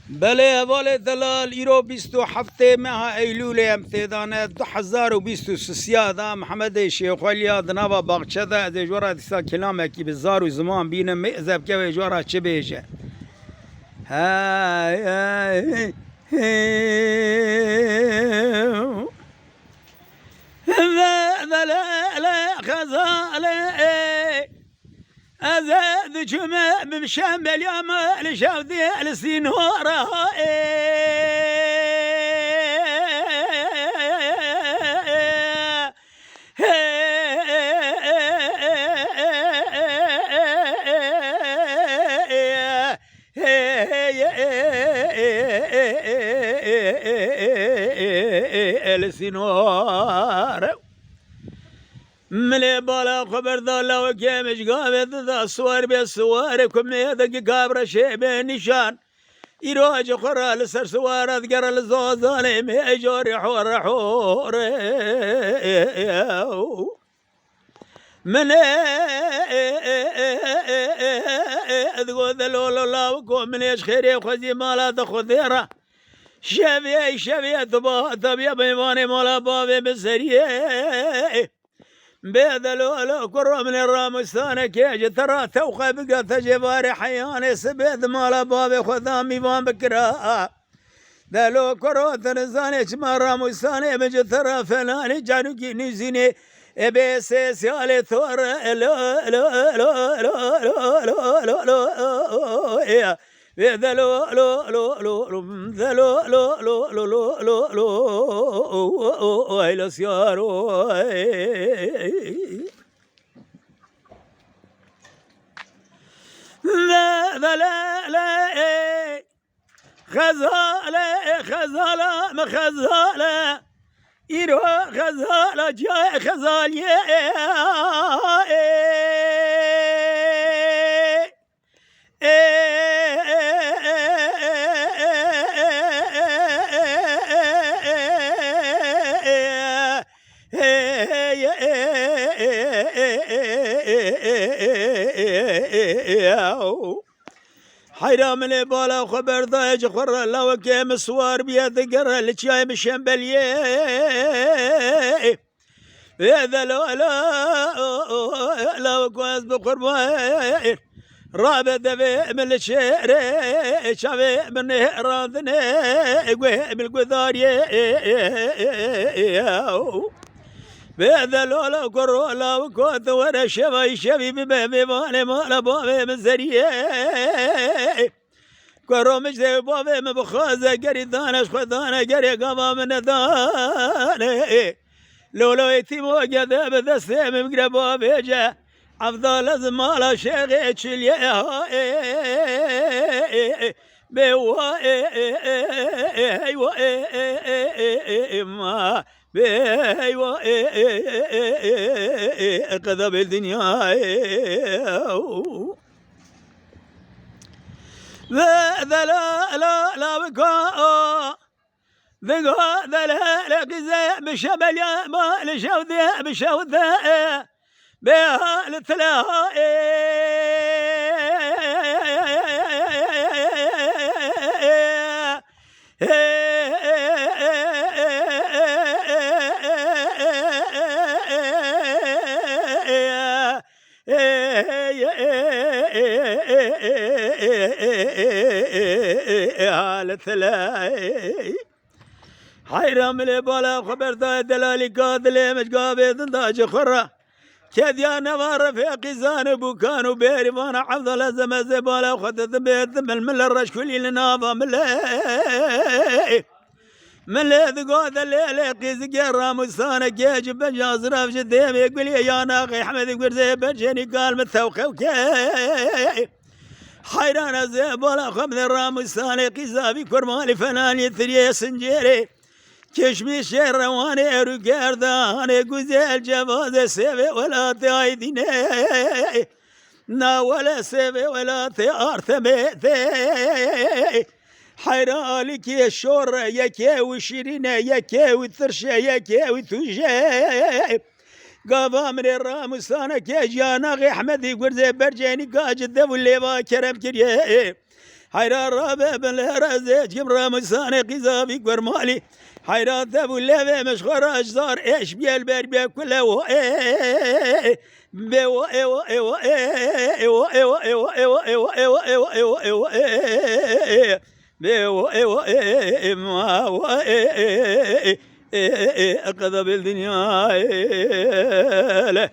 بله والد دلال ایرو 27 ماه ایلول امتدانه 2023 دا محمد شیخ ولی دنوا باغچه ده از جوره دیسا کلامه کی بزار و زمان بینه میزب که جوره چه بیجه های أزاد جمع بمشام باليوم لشاودي السنورة السنورة ملي بالا خبر ذا وكيمش قابض ذا صور بالصور كم يدق قابر شيء نشان يروج خرا لسر صور اذكر الزوزاني ميجور حور حور من اذقو ذلول الله وكم من ايش خيري وخزي مالا تخذيره شبيه طبيا بيماني مالا بابي بسريه بيذلولو كرو من الرامستان كيج ترى توقع بقى تجباري حياني سبيذ مالا بابي خذامي بان بكرا ذلو كرو تنزاني شما رامستاني بجي ترى فلاني جانو كي نزيني ابيسي سيالي ثور لو لو لو لو لو لو لو لو ذا لو لو لو لو ذا لو لو لو لو لو لو لو إلى سيارو لا لا لا خزالة خزالة مخزالة يرو خزالة جاي خزالية حيرام لي بالا خبر ضايج خر لو كيم صوار بيد قرا لشاي مشمبليه هذا لو كواز بقربان رابع دبي من الشعر شافي من راضني قوي من القذاري بهذا لولا كرولا وكوت ورا شبي بماني مالا بابي من زريه كرو مجدي بابي من بخازة قري دانش خدانا قري قما من داني لولو يتيمو قذا بدستي من قرب بابي جا أفضل زمالا شيخي تشليه بوا ما بيوا قذب الدنيا ذا لا بكاء ذا لا قزاء بشبل يا ما لشوذة بشوذة بها لتلاها حيرام لي بالا خبر ذا دلالي قادلي مش قابض داج خرة كذا نوار رفيقي زان بوكان وبيري وانا عفضل زما زباله وخذت بيت من الرش كل نافا من ذقوذ الليل قيز قرام وسانة كيج بجاز راف جديم يقول يا ناقي حمد يقول زي بجاني قال متوخى وكي حيران زباله خمد الرام وسانة قيزابي كرمالي فناني ثريا سنجيري كشميش رواني رقارداني قزيل جواز سيبي ولا تايديني نا ولا سيبي ولا تيار ثميتي حيرالك يا الشور يا كاوي شيرينة يا كاوي ثرشة يا كاوي ثجاب قابا من الراموسانة كاجيانا غي أحمد يقول زي برجاني قاجد ذو اللي ما كرم كريه حيران رابع بن الهرزيج كبر مساني قذافي كورمالي حيران ثبو اللافي مشغر أجزار إيش بيالبر بيا كله بيو ايو ايو ايو ايو ايو ايو ايو ايو ايو ايو ايو بيو ايو ايو قذب الدنيا له